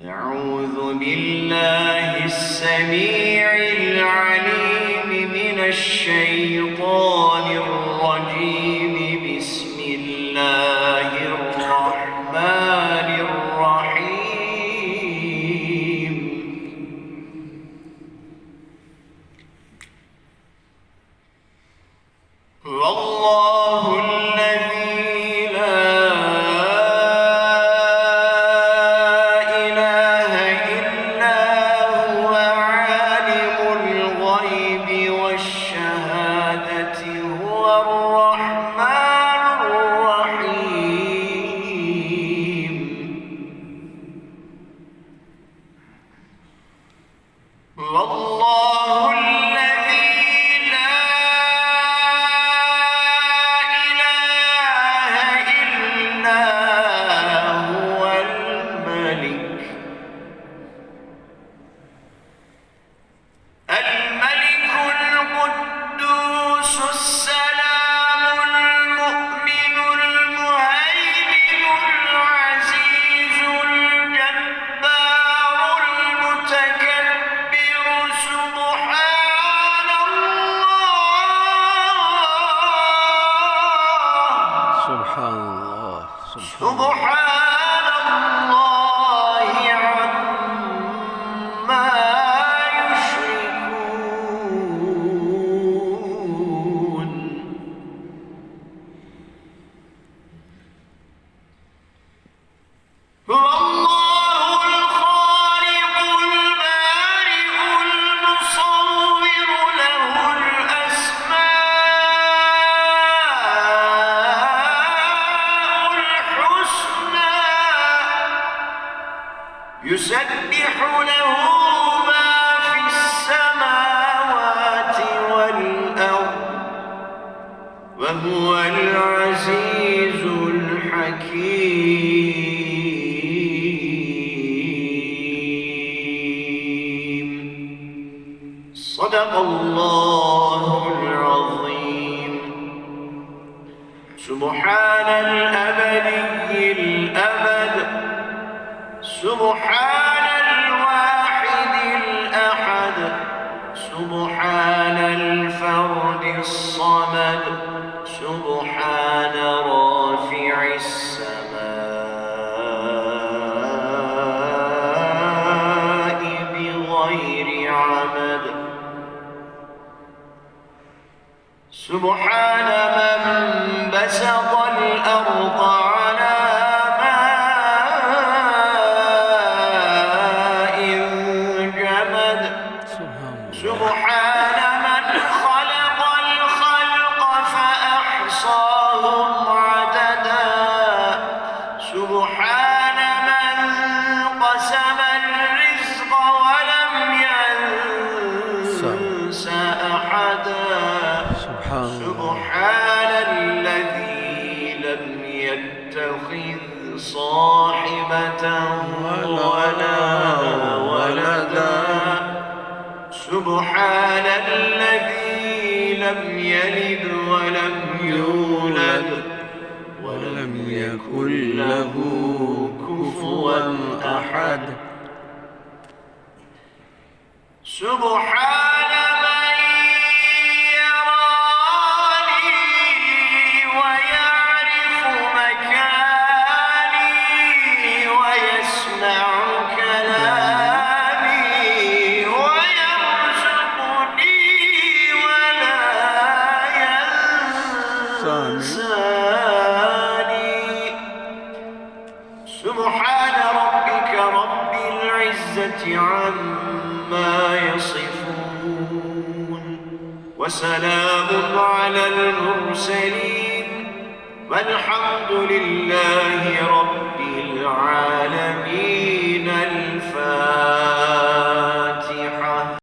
أعوذ بالله السميع العليم من الشيطان الرجيم. بسم الله الرحمن الرحيم. والله الذي لا إله إلا هو عالم الغيب والشهادة هو الرحمن الرحيم. والله الذي لا إله إلا هو الملك القدوس السلام المؤمن المهيمن العزيز الجبار المتكبر. سبحان الله. سبحان الله. سبحان الله عما يشركون. هو الله الخالق البارئ المصور له الأسماء الحسنى يسبح له ما في السماوات والأرض وهو العزيز الحكيم. صدق الله العظيم. سبحان الأبدي الأبد. سبحان الواحد الأحد. سبحان الفرد الصمد. سبحان رافع السماء بغير عمد. سبحان من بسط الأرض على ماء جمد. سبحان من خلق الخلق فأحصاهم عددا. سبحان من قسم الرزق ولم ينس أحدا. سبحان الذي لم يتخذ صاحبة ولا ولدا. سبحان الذي لم يلد ولم يولد ولم يكن له كفوا أحد. سبحان من يراني ويعرف مكاني ويسمع كلامي ويرزقني ولا ينساني. سبحان ربك رب العزة عما يصفون وسلام على المرسلين والحمد لله رب العالمين.